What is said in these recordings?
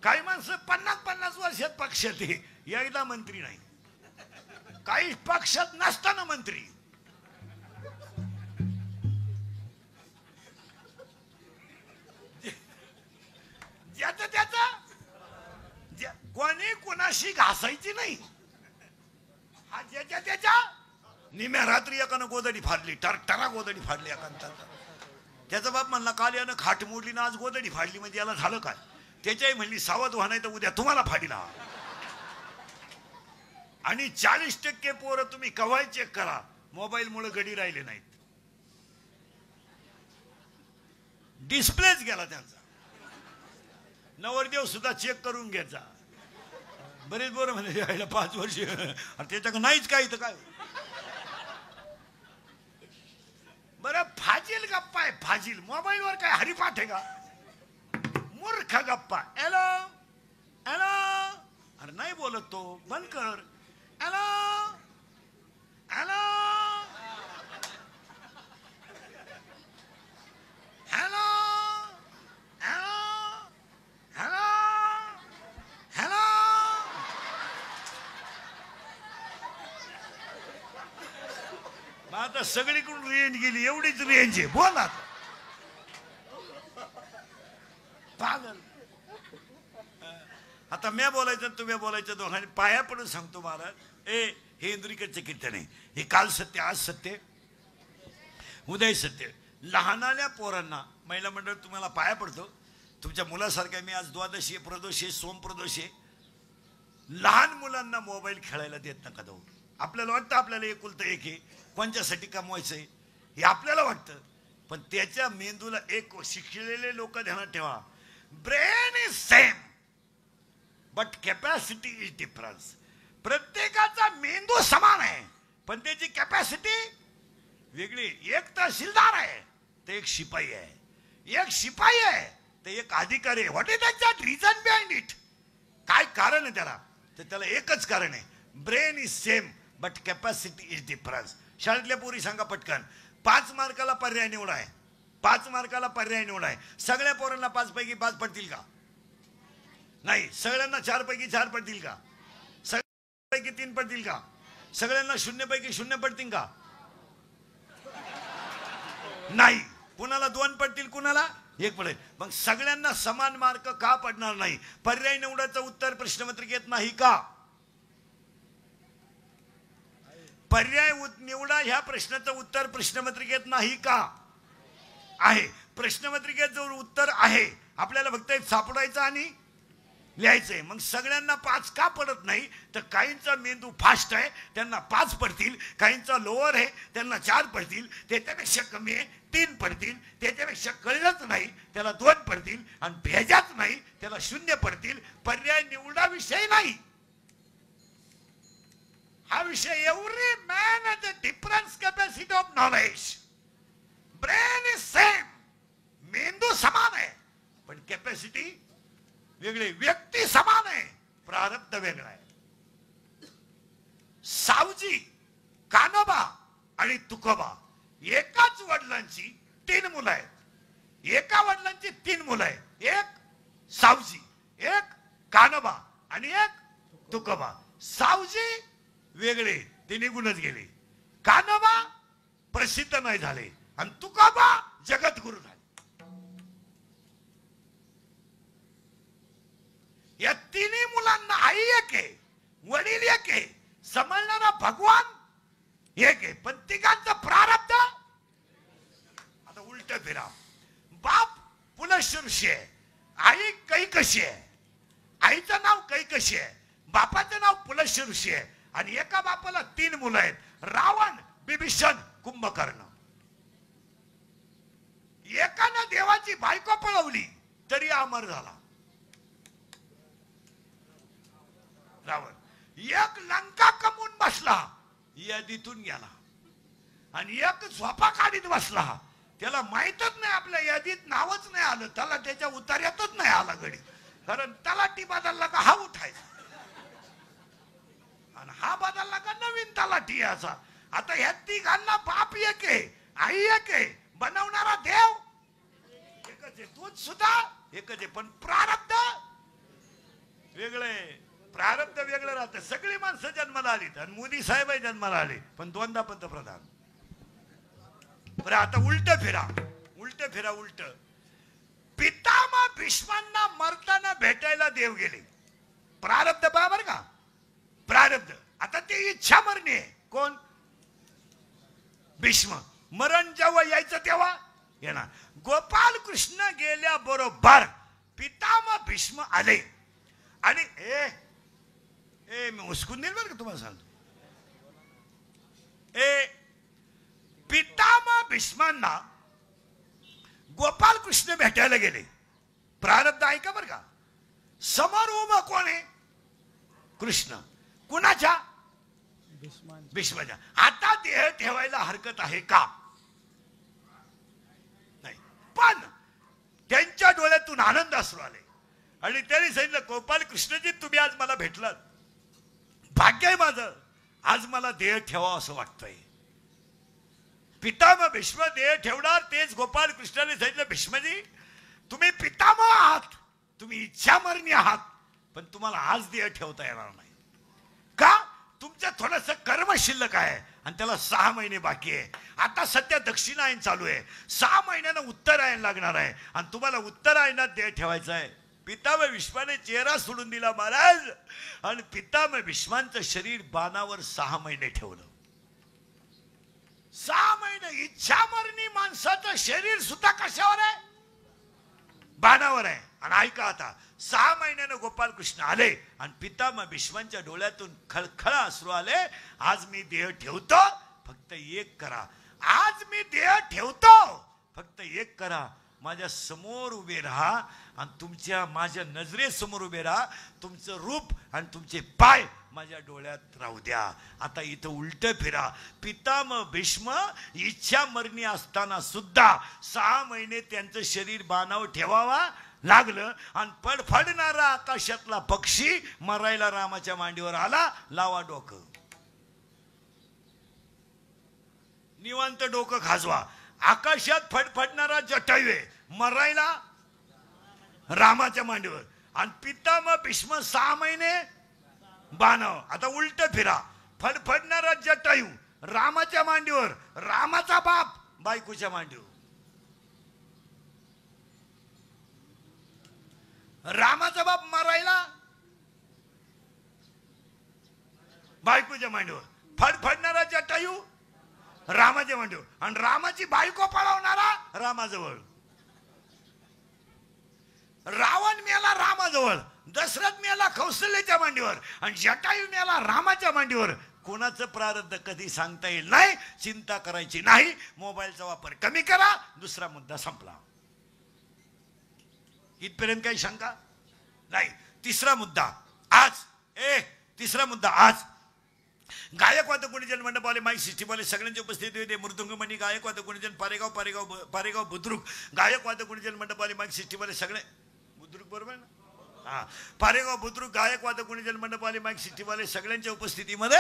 काही माणसं 50-50 वर्षात पक्षात यायला मंत्री नाही, काही पक्षात नसताना मंत्री. ज्याचं त्याचं कोणी कोणाशी घासायची नाही. हा ज्याच्या त्याच्या. निम्या रात्री एकानं गोदडी फाडली, टरा गोदडी फाडली एकांता. त्याचा बाप म्हणला काल यानं खाट मोडली ना आज गोदडी फाडली, म्हणजे याला झालं काय. त्याच्याही म्हणली सावध व्हा नाही तर उद्या तुम्हाला फाडीला. आणि 40% पोरं तुम्ही कवाय चेक करा, मोबाईल मुळे गडी राहिले नाहीत. डिस्प्लेच गेला त्यांचा. नवरदेव सुद्धा चेक करून घ्यायचा. बरेच बरं म्हणजे 5 वर्ष त्याच्याकडे नाहीच काही तर काय. बरं फाजील गप्पा आहे, फाजील. मोबाईल वर काय हरिपाठ आहे का. मूर्ख गप्पा. हॅलो हॅलो, अरे नाही बोलत तो, बंद कर. Hello hello hello hello hello. आता सगळीकडून रेंज गेली, एवढीच रेंज आहे. बोला पागल. आता मी बोलायचं तुम्ही बोलायचं, दोघांनी पाया पडून सांगतो महाराज. हे इंद्रिकडचे कीर्तन आहे. हे काल सत्य, आज सत्य, उद्या सत्य. लहानाल्या पोरांना महिला मंडळ तुम्हाला पाया पडतो. तुमच्या मुलासारख्या मी आज द्वादशी प्रदोषी सोमप्रदोषी. लहान मुलांना मोबाईल खेळायला देत नका जाऊ. आपल्याला वाटतं आपल्याला एकुलतं एक आहे, कोणच्यासाठी कमवायचंय हे आपल्याला वाटतं, पण त्याच्या मेंदूला एक शिकलेले लोक ध्यानात ठेवा. Brain is same but capacity is difference. प्रत्येकाचा मेंदू समान आहे पण त्याची कॅपॅसिटी वेगळी. एक तहसीलदार आहे तर एक शिपाई आहे, एक शिपाई आहे तर एक अधिकारी आहे. What is that reason behind it. काय कारण आहे त्याला, तर त्याला एकच कारण आहे. Brain is same but capacity is difference. शाळेतल्या पोरी सांगा पटकन, 5 मार्काला पर्याय निवड आहे, 5 मार्काला पर्याय निवड आहे. सगळ्या पोरांना 5 पैकी 5 पडतील का. नाही. सगळ्यांना 4 पैकी 4 पडतील का. सगळ्यांपैकी 3 पडतील का. सगळ्यांना 0 पैकी 0 पडतील का. नाही. कुणाला 2 पडतील, कुणाला 1 पडेल. मग सगळ्यांना समान मार्क का पडणार नाही. पर्याय निवडाचं उत्तर प्रश्नपत्रिकेत नाही का. पर्याय निवडा ह्या प्रश्नाचं उत्तर प्रश्नपत्रिकेत नाही का. आहे. प्रश्नपत्रिकेत जो उत्तर आहे आपल्याला फक्त सापडायचं आणि लिहायचंय. मग सगळ्यांना 5 का पडत नाही, तर काहींचा मेंदू फास्ट आहे त्यांना 5 पडतील, काहींचा लोअर आहे त्यांना 4 पडतील, त्याच्यापेक्षा कमी आहे 3 पडतील, त्याच्यापेक्षा कळलंच नाही त्याला 2 पडतील, आणि भेजाच नाही त्याला 0 पडतील. पर्याय निवडा विषय नाही हा विषय. Every man has a difference capacity of knowledge. Brain is same, मेंदू समान आहे पण कॅपॅसिटी वेगळी. व्यक्ती समान आहे, प्रारब्ध वेगळा आहे. सावजी, कानोबा आणि तुकोबा एकाच वडिलांची 3 मुलं आहेत. एका वडिलांची 3 मुलं आहेत. एक सावजी, एक कानोबा आणि एक तुकोबा. सावजी वेगळे, ते निघूनच गेले. कानोबा प्रसिद्ध नाही झाले आणि तुकोबा जगद्गुरु झाले. या 3 मुलांना आई एक आहे, वडील एक आहे, समजणारा भगवान एक आहे, पण तिघांचं प्रारब्ध. आता उलट फिरा. बाप पुलशऋषी आहे, आई कैकशी आहे. आईचं नाव कैकशी आहे, बापाचं नाव पुलशऋषी आहे. आणि एका बापाला 3 मुलं आहेत, रावण, बिभीषण, कुंभकर्ण. एकानं देवाची बायको पळवली तरी अमर झाला रावण. एक लंका कमवून बसला यादीतून गेला, आणि एक झोपा काढीत बसला त्याला माहितच नाही आपल्या यादीत नावच नाही आलं, त्याला त्याच्या उतार्यातच नाही आला गडी. कारण तलाठी बदलला का हा उठायचा आणि हा बदलला का नवीन तलाठी याचा. आता ह्या तिघांना बाप एक आहे, आई एक आहे, बनवणारा देव एकच आहे, दूध सुद्धा एकच आहे, पण प्रारब्ध आता सगळी माणसं जन्माला आलीत आणि मोदी साहेब जन्माला आले पण दोनदा पंतप्रधान. बरं आता उलट फिरा उलट. पितामह भीष्मांना मरताना भेटायला देव गेले. प्रारब्ध पहा बर का, प्रारब्ध. आता ते इच्छा मरणी आहे. कोण? भीष्म. मरण जेव्हा यायचं तेव्हा येणार. गोपाल कृष्ण गेल्या बरोबर पितामह भीष्म आले आणि मी उस्कून देईल बरं का तुम्हाला सांगतो. पितामह भीष्मांना गोपाल कृष्ण भेटायला गेले. प्रारब्ध ऐका बरं का. समोर उभा कोण आहे? कृष्ण. कुणाच्या? भीष्माच्या. आता देह ठेवायला हरकत आहे का? नाही. पण त्यांच्या डोळ्यातून आनंद अश्रू आले आणि त्यांनी सांगितलं गोपाल कृष्णजी तुम्ही आज मला भेटलात, भाग्य आहे माझं, आज मला देह ठेवावं असं वाटतंय. पितामह भीष्म देह ठेवणार. तेच गोपाल कृष्णाने सांगितलं भीष्मजी तुम्ही पितामह आहात, तुम्ही इच्छामरणी आहात, पण तुम्हाला आज देह ठेवता येणार नाही. का? तुमचं थोडंसं कर्म शिल्लक आहे आणि त्याला 6 महिने बाकी आहे. आता सध्या दक्षिणायन चालू आहे, 6 महिन्यानं उत्तरायण लागणार आहे आणि तुम्हाला उत्तरायणात देह ठेवायचा आहे. पितामह भीष्माने चेहरा सोडून दिला महाराज आणि पितामह भीष्मांचं शरीर बाणावर 6 महिने ठेवलं. 6 महिने. इच्छामरणी माणसाचं शरीर सुद्धा कशावर आहे? बाणावर आहे. आणि ऐका आता 6 महिन्यानं गोपाल कृष्ण आले आणि पितामह भीष्मांच्या डोळ्यातून खळखळा अश्रू आले. आज मी देह ठेवतो, फक्त एक करा. आज मी देह ठेवतो, फक्त एक करा. माझ्या समोर उभे राहा आणि माझ्या नजरेसमोर उभे राहा. तुमचं रूप आणि तुमचे पाय माझ्या डोळ्यात राहू द्या. आता इथं उलट फिरा. पितामह भीष्म इच्छा मरणी असताना सुद्धा 6 महिने त्यांचं शरीर बाणावर ठेवावा लागलं आणि फडफडणारा आकाशातला पक्षी मरायला रामाच्या मांडीवर आला. लावा डोकं, निवांत डोकं खाजवा. आकाशात फडफडणारा जटायू मरायला रामाच्या मांडीवर आणि पितामह भीष्म 6 महिने बाणावर. आता उलट फिरा. फडफडणारा जटायू रामाच्या मांडीवर, रामाचा बाप बायकोच्या मांडीवर. रामाचा बाप मरायला बायकोच्या मांडीवर. फडफडणारा जटायू रामाच्या मांडीवर आणि रामाची बायको पळवणारा रामाजवळ. रावण मेला रामाजवळ, दशरथ मेला कौशल्याच्या मांडीवर आणि जटायू मेला रामाच्या मांडीवर. कोणाचं प्रारब्ध कधी सांगता येईल नाही. चिंता करायची नाही. मोबाईलचा वापर कमी करा. दुसरा मुद्दा संपला. इथपर्यंत काही शंका नाही. तिसरा मुद्दा आज गायक वादक गुणीजन मंडपवाले, माईक सिस्टीमवाले सगळ्यांची उपस्थिती होते. मृदुंगमणी गायक वादक गुणीजन पारेगाव बुद्रुक गायक वादक गुणीजन मंडपवाले, माईक सिस्टीमवाले सगळे बुद्रुक बरोबर ना. पारेगाव बुद्रुक गायक वादक गुणीजन मंडपवाले, माईक सिस्टीमवाले सगळ्यांच्या उपस्थितीमध्ये,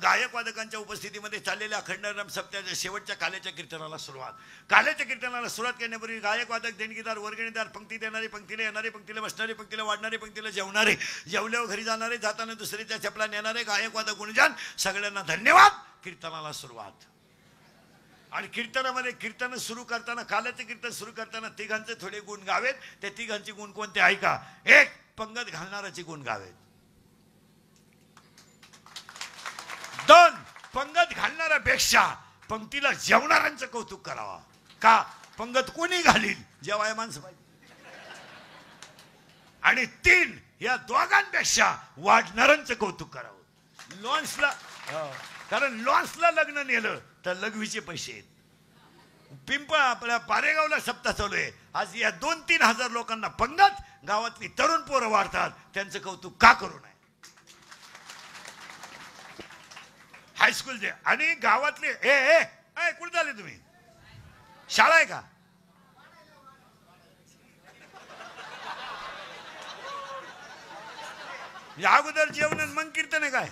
गायक वादकांच्या उपस्थितीमध्ये चाललेल्या अखंड नाम सप्ताहाच्या शेवटच्या काल्याच्या कीर्तनाला सुरुवात. काल्याच्या कीर्तनाला सुरुवात करण्यापूर्वी गायक वादक, देणगीदार, वर्गणीदार, पंक्ती देणारे, पंक्तीला येणारे, पंक्तीला बसणारे, पंक्तीला वाढणारे, पंक्तीला जेवणारे, जेवल्यावर घरी जाणारे, जाताना दुसरीच्या चपला नेणारे गायक वादक गुणीजन सगळ्यांना धन्यवाद. कीर्तनाला सुरुवात. आणि कीर्तनामध्ये कीर्तन सुरू करताना, काल्याचे कीर्तन सुरू करताना तिघांचे थोडे गुण गावेत. त्या तिघांचे गुण कोणते ऐका. 1 पंगत घालणाराचे गुण गावेत. 2 पंगत घालणाऱ्यापेक्षा पंक्तीला जेवणाऱ्यांचं कौतुक करावा. का? पंगत कोणी घालील? जेवाय माणसं पाहिजे. आणि 3 या दोघांपेक्षा वाढणाऱ्यांचं कौतुक करावं. लॉन्सला, कारण लॉन्सला लग्न नेलं तर लघवीचे पैसे आहेत. आपल्या पारेगावला सप्ताह चालू आहे. आज या 2-3 हजार लोकांना पंगत, गावातली तरुण पोरं वाढतात, त्यांचं कौतुक का करू नये? हायस्कूलचे आणि गावातले कुठे झाले तुम्ही? शाळा आहे का? या अगोदर जेवण मग कीर्तन आहे काय?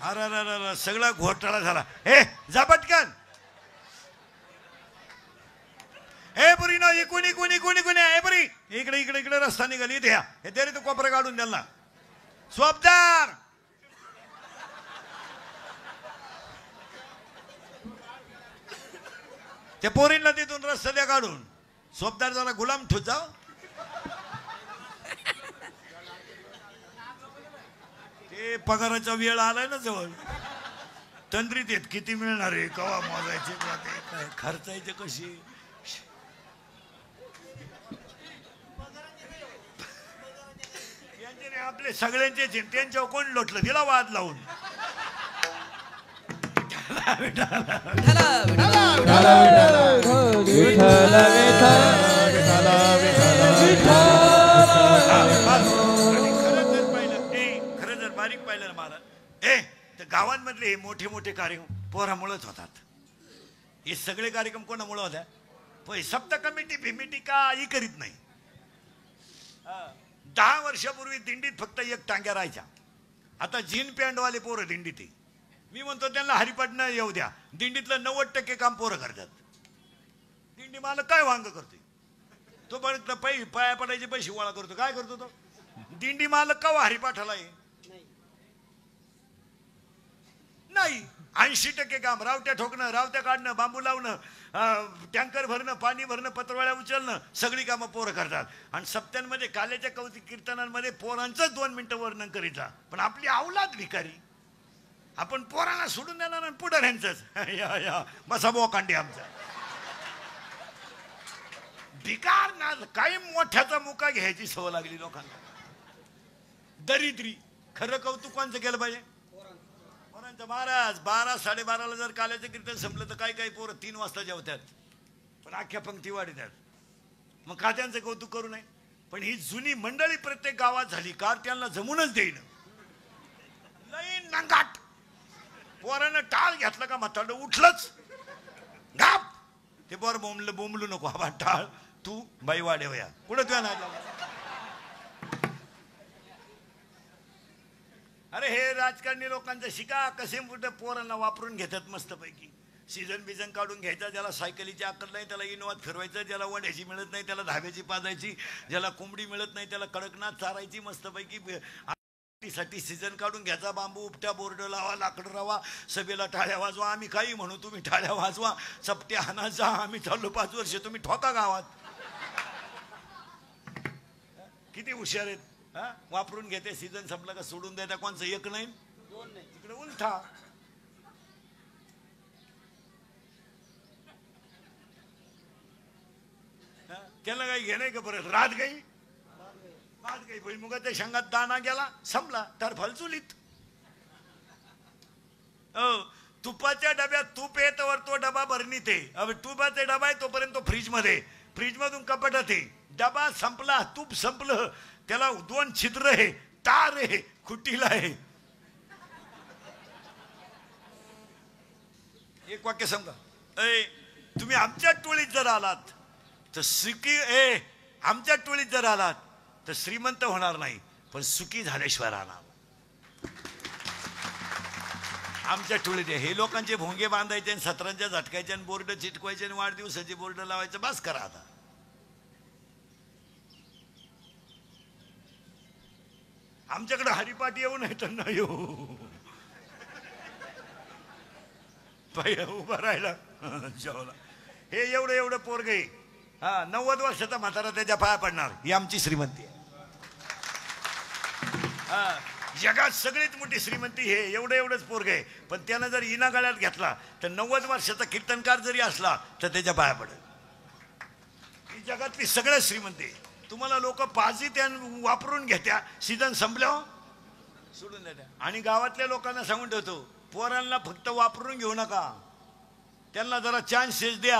अरे सगळा घोटाळा झाला. जा पटकन. कोणी कोणी कोणी कोणी कोणी आहे बरी इकडे इकडे इकडे रस्ता निघाली इथे या हे तरी तू कोपरा काढून द्याल सोबदार त्या पोरींना तिथून रस्ता द्या काढून सोबदार जरा गुलाम ठेवत जाऊ ते पगाराचा वेळ आलाय ना जवळ तंद्रीत येत किती मिळणार आहे कवा मोजायचे काय खर्चायचे कशी आपले सगळ्यांचे त्यांच्या कोण लोटलं तिला वाद लावून खरं जर बारीक पाहिलं ना मला तर गावांमधले हे मोठे मोठे कार्यक्रम पोरामुळेच होतात हे सगळे कार्यक्रम कोणामुळे होत्या पण सप्त कमिटी भिमिटी काही करीत नाही 10 वर्षापूर्वी दिंडीत फक्त एक टांग्या राहायच्या आता जीन पॅन्टवाले पोरं दिंडीत मी म्हणतो त्यांना हरिपाठनं येऊ द्या दिंडीतलं 90% काम पोरं करतात दिंडी मला काय वांग करतोय तो पण पाया पडायचे पैसे गोळा करतो काय करतो तो दिंडी मालक का हरिपाठाला आहे नाही 80% काम रावट्या ठोकणं रावट्या काढणं बांबू लावणं टँकर भरणं पाणी भरणं पत्रवाळ्या उचलणं सगळी कामं पोरं करतात आणि सप्त्यांमध्ये काल्याच्या कौतिक कीर्तनांमध्ये पोरांचं 2 मिनिटं वर्णन करीता पण आपली अवलाद भिकारी आपण पोरांना सोडून देणार आणि पुढे ह्यांचंच या या बसा बोकांडी आमचा भिकार ना काही मोठ्याचा मुका घ्यायची सवय लागली लोकांना दरिद्री खरं कौतुक कोणचं केलं पाहिजे महाराज 12-12:30 जर काल्याचं कीर्तन संपलं तर काही काही पोरं 3 वाजता जेवतात पण अख्ख्या पंक्ती वाढतात मग का त्यांचं कौतुक करू नये पण ही जुनी मंडळी प्रत्येक गावात झाली कार त्यांना जमूनच देईन लई नंगाट पोरानं टाळ घेतलं का म्हातारं उठलंच गाप ते पोर बोंबलू नको बाबा टाळ तू बाई वाढेवया पुढे तुझ्या नाही अरे हे राजकारणी लोकांचं शिका कसे मोठे पोरांना वापरून घेतात मस्तपैकी सीझन बिझन काढून घ्यायचा ज्याला सायकलीची अक्कल नाही त्याला इनोवात फिरवायचं ज्याला वड्याची मिळत नाही त्याला धाब्याची पाजायची ज्याला कोंबडी मिळत नाही त्याला कडकनाथ चारायची मस्तपैकी साठी सीझन काढून घ्यायचा बांबू उपट्या बोर्ड लावा लाकडं रावा सभेला टाळ्या वाजवा आम्ही काही म्हणू तुम्ही टाळ्या वाजवा चपट्या हाना जा आम्ही चाललो 5 वर्ष तुम्ही ठोका गावात किती हुशार आहेत वापरून घेते सीझन संपला का सोडून द्यायचा कोणचं 1 नाही 2 नाही तिकडे उलटा त्याला काही घेणे का परत रात गई भुईमुगाच्या शेंगात दाणा गेला संपला तर फलचुलीत तुपाच्या डब्यात तूप येत वर तो डबा भरणीत आहे तुपाचा डबा आहे तोपर्यंत तो फ्रीज मधून कपाटात आहे डबा संपला तूप संपलं त्याला 2 छिद्र आहे तार आहे खुटीला आहे एक वाक्य सांगा तुम्ही आमच्या टोळीत जर आलात तर आमच्या टोळीत जर आलात तर श्रीमंत होणार नाही पण सुखी झाल्याशिवाय राहणार आमच्या टोळीत हे लोकांचे भोंगे बांधायचे आणि सतरांच्या झटकायचे आणि बोर्ड चिटकवायचे आणि वाढदिवसाचे बोर्ड लावायचं बस करा आता आमच्याकडे हरिपाठ येऊ नाही तर न येऊ उभा राहिला जेवला हे एवढं पोरग आहे 90 वर्षाचा म्हातारा त्याच्या पाया पडणार ही आमची श्रीमंती आहे जगात सगळीत मोठी श्रीमंती हे एवढंच पोरग आहे पण त्यानं जर इना गळ्यात घेतला तर 90 वर्षाचा कीर्तनकार जरी असला तर त्याच्या पाया पडेल ही जगातली सगळ्यात श्रीमंती आहे तुम्हाला लोक पाजी त्या वापरून घेत्या सीझन संपल्यावर सोडून देत्या आणि गावातल्या लोकांना सांगून ठेवतो पोरांना फक्त वापरून घेऊ नका त्यांना जरा चान्सेस द्या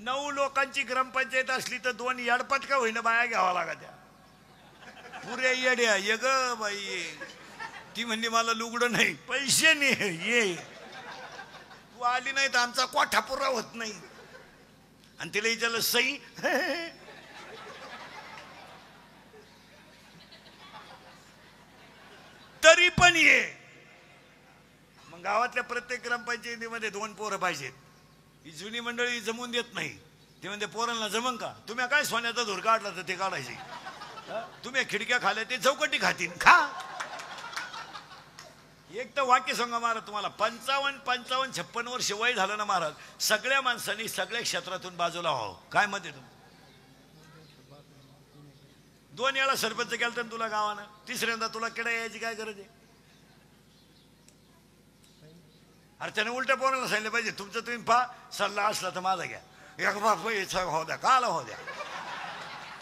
9 लोकांची ग्रामपंचायत असली तर 2 याडपटका होईना बाया घ्यावा लागत्या पुऱ्या येड्या ये ग बाई ती म्हणली मला लुगडं नाही पैसे नाही ये तू आली नाही तर आमचा कोठा पुरा होत नाही आणि तिला विचारलं सई तरी पण ये मग गावातल्या प्रत्येक ग्रामपंचायतीमध्ये 2 पोरं पाहिजेत ही जुनी मंडळी जमून देत नाही ते म्हणते पोरांना जमन का? तुम्ही काय सोन्याचा धूर काढला तर ते काढायचे, तुम्ही खिडक्या खाल्या ते चौकटी खातील खा. एक तर वाक्य सांगा महाराज तुम्हाला, 55-56 वर्ष वय झालं ना महाराज, सगळ्या माणसांनी सगळ्या क्षेत्रातून बाजूला व्हावं. काय मत आहे? 2 वेळा सरपंच केलं तर तुला गावानं, तिसऱ्यांदा तुला किडा यायची काय गरज आहे? अरे त्याने उलट्या पोराला सांगितलं पाहिजे, तुमचं तुम्ही पहा, सल्ला असला तर माझा घ्या. एक बार हो द्या, का आला हो द्या,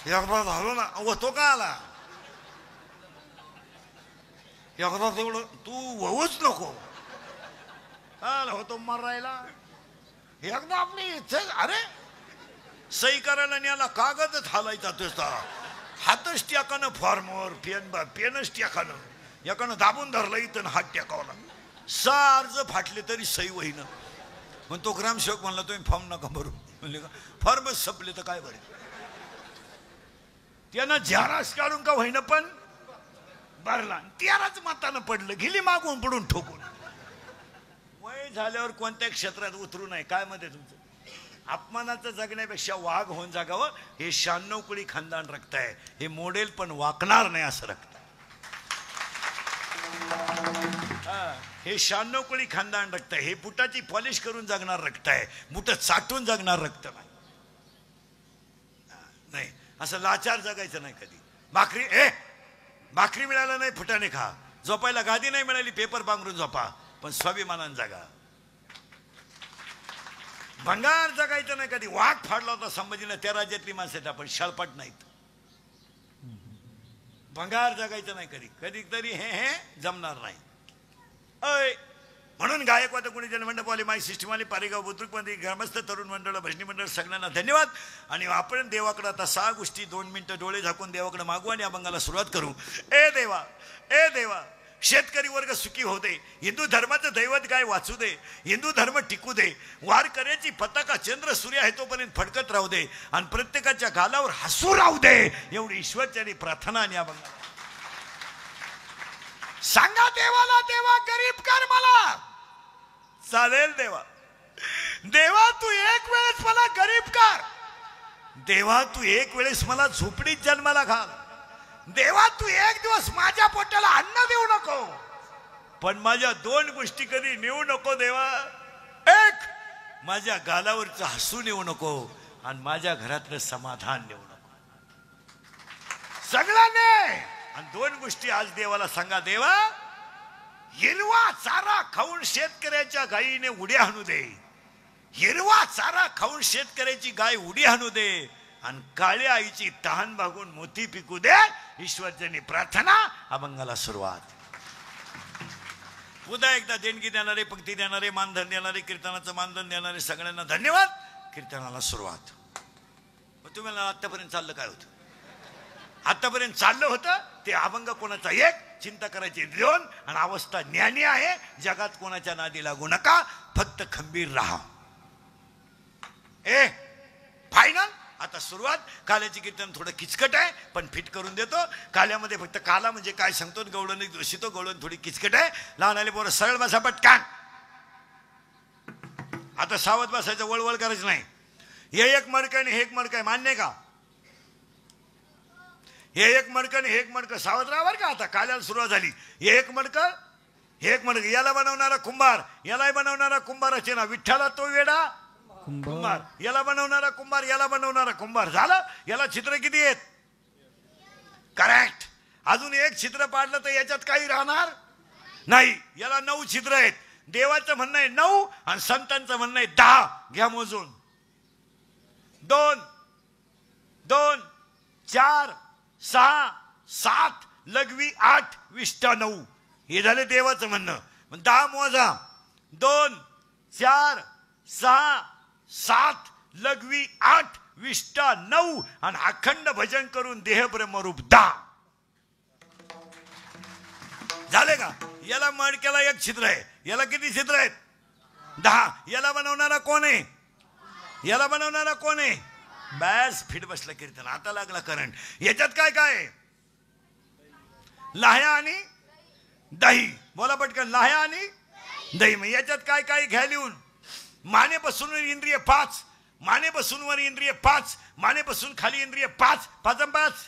एक बार झालो ना, तो का आला, एकदा तेवढं तू वहूच नको आला होतो मरायला. एकदा आपली इथे अरे सही करायला न्याला कागदच हालायचा तुझा, हातच टाकानं फॉर्मवर पेनच टाकानं, एकानं दाबून धरलं इथं हात टाकावला, 6 अर्ज फाटले तरी सही होईना. मग तो ग्रामसेवक म्हणला तुम्ही फॉर्म नका भरू. म्हणले का फॉर्मच संपले तर काय भरेल? त्यांना झेरॉक्स काढून का होईना पण भरला, 13च मतानं पडलं, गेली मागून पडून ठोकून. वय झाल्यावर कोणत्या क्षेत्रात उतरू नये. काय मध्ये तुमचं? अपमानाचं जगण्यापेक्षा वाघ होऊन जागावं. हे 96 कुळी खानदान रक्त आहे, हे मोडेल पण वाकणार नाही असं रक्त. हे 96 कुळी खानदान रक्त आहे, हे बुटाची पॉलिश करून जगणार रक्त आहे, बुट चाटून जगणार रक्त नाही. नाही असं लाचार जगायचं नाही कधी. भाकरी मिळाला नाही फुटाने खा, झोपायला गादी नाही मिळाली पेपर पांघरून झोपा, पण स्वाभिमानान जगा. भंगार जगायचं नाही कधी. वाघ फाडला होता संभाजीनं, त्या राज्यातली माणसं आहेत आपण, शाळपाट नाहीत. भंगार जगायचं नाही कधी, कधी तरी हे जमणार नाही. म्हणून गायकवाद कोणी जनमंडपवाले माई सिस्टमवाले पारेगाव बुद्रुकमध्ये ग्रामस्थ तरुण मंडळ भजनी मंडळ सगळ्यांना धन्यवाद. आणि आपण देवाकडे आता 6 गोष्टी 2 मिनिटं डोळे झाकून देवाकडे मागू आणि अभंगाला सुरुवात करू. ए देवा शेतकरी वर्ग सुखी होऊ दे, हिंदू धर्माचं दैवत गाय वाचू दे, हिंदू धर्म टिकू दे, वारकऱ्याची पताका चंद्र सूर्य आहे तोपर्यंत फडकत राहू दे आणि प्रत्येकाच्या गालावर हसू राहू दे, एवढी ईश्वरचरणी प्रार्थना. आणि अभंगा सांगा देवाला, देवा गरीब कर मला. चालेल देवा, देवा तू एक वेळेस मला गरीब कर, देवा तू एक वेळेस मला झोपडीत जन्माला घाल, देवा तू एक दिवस माझ्या पोटाला अन्न देऊ नको, पण माझ्या 2 गोष्टी कधी नेऊ नको देवा. एक, माझ्या गालावरचं हसू नेऊ नको आणि माझ्या घरातलं समाधान नेऊ नको. सगळ्यांनी आणि 2 गोष्टी आज देवाला सांगा. देवा हिरवा चारा खाऊन शेतकऱ्याच्या गायीने उड्या हाणू दे, हिरवा चारा खाऊन शेतकऱ्याची गाय उडी हाणू दे आणि काळ्या आईची तहान भागून मोती पिकू दे. ईश्वरजनी प्रार्थना. अभंगाला सुरुवात. पुन्हा एकदा देणगी देणारे, पंक्ती देणारे, मानधन देणारे, कीर्तनाचं मानधन देणारे सगळ्यांना धन्यवाद. कीर्तनाला सुरुवात. तुम्हाला आतापर्यंत चाललं काय होतं? आतापर्यंत चाललं होतं ते अभंग कोणाचा एक, चिंता करायची 2 आणि अवस्था ज्ञानी आहे. जगात कोणाच्या नादी लागू नका, फक्त खंबीर राहा. फायनल. आता सुरुवात. काल्याची कीर्तन थोडं किचकट आहे पण फिट करून देतो. काल्यामध्ये फक्त काला म्हणजे काय सांगतो, गवळण दोषितो, गवळण थोडी किचकट आहे. लहान आले पोरं सरळ बसा पटकान. आता सावध बसायचं, वळवळ करायचं नाही. हे एक मडकं आणि हे एक मडकं आहे, मान्य का? हे एक मडकं आणि हे एक मडकं, सावध राहा बरं का. आता काल्याला सुरुवात झाली. हे एक मडकं, हे एक मडकं. याला बनवणारा कुंभार, याला बनवणारा कुंभाराचे ना विठ्ठला तो वेडा कुंभार, याला बनवणारा कुंभार, याला बनवणारा कुंभार. झालं. याला छिद्र किती आहेत? करेक्ट. अजून एक छिद्र पाडलं तर याच्यात काही राहणार नाही. याला 9 छिद्र आहेत. देवाचं म्हणणं आहे 9 आणि संतांचं म्हणणं आहे 10. घ्या मोजून. 2 2 4 6 7 लघवी 8 विष्ठा 9. हे झाले देवाचं म्हणणं. 10 मोजा. 2 4 6 7 लघवी 8 विष्ठा 9 आणि अखंड भजन करून देह ब्रह्मरूप 10. झाले का? याला मडक्याला 1 छिद्र आहे. याला किती छिद्र आहेत? 10. याला बनवणारा कोण आहे? याला बनवणारा कोण आहे? बॅस फिट बसला कीर्तन. आता लागला करंट. याच्यात काय काय? लाह्या आणि दही. बोला पटकन. लाह्या आणि दही. मग याच्यात काय काय घ्या लिहून. मानेपासून इंद्रिय 5, मानेपासून वर इंद्रिय 5, मानेपासून खाली इंद्रिय 5, 5 आणि 5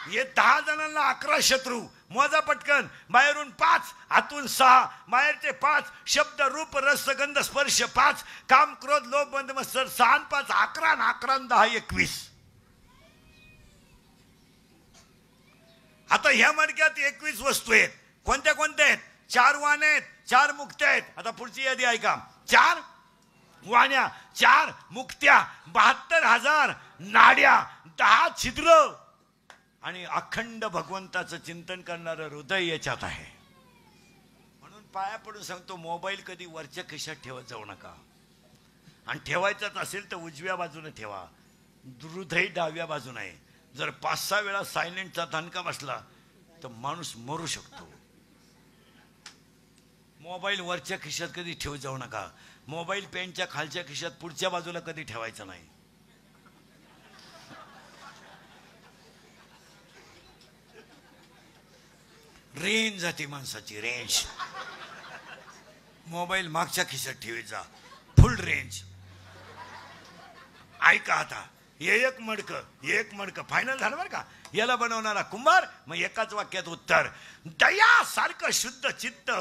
हे 10 जणांना 11 शत्रू. मोजा पटकन. बाहेरून 5, आतून 6, बाहेरचे 5, शब्द रूप रस गंध स्पर्श 5, काम क्रोध लोभ बंध मत्सर 6 आणि 5 11, 11 आणि 10 21. आता ह्या मडक्यात 21 वस्तू आहेत. कोणत्या कोणत्या आहेत? 4 वाण आहेत, 4 मुक्त्या आहेत. आता पुढची यादी ऐका. 4 वाण्या, 4 मुक्त्या, 72,000 नाड्या, 10 छिद्र आणि अखंड भगवंताचं चिंतन करणारं हृदय याच्यात आहे. म्हणून पाया पडून सांगतो, मोबाईल कधी वरच्या खिशात ठेवत जाऊ नका. आणि ठेवायचाच असेल तर उजव्या बाजूने ठेवा, हृदय डाव्या बाजूने आहे. जर 5-6 वेळा सायलेंटचा दणका बसला तर माणूस मरू शकतो. मोबाईल वरच्या खिशात कधी ठेवू जाऊ नका. मोबाईल पेनच्या खालच्या खिशात पुढच्या बाजूला कधी ठेवायचा नाही. रेंज जाते माणसाची, रेंज. मोबाईल मागच्या खिशात ठेवी जा, फुल रेंज. ऐका आता, एक मडक फायनल झालं बरं का. याला बनवणारा कुंभार. मग एकाच वाक्यात उत्तर. दयासारखं शुद्ध चित्त,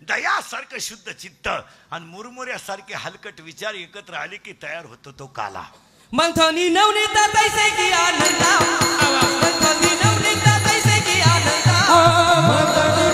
दयासारखं शुद्ध चित्त आणि मुरमुऱ्यासारखे हलकट विचार एकत्र आले की तयार होतो तो काला. मंथनी नवनीता तैसे की आनंदा, मंथनी नवनीता तैसे की आनंदा.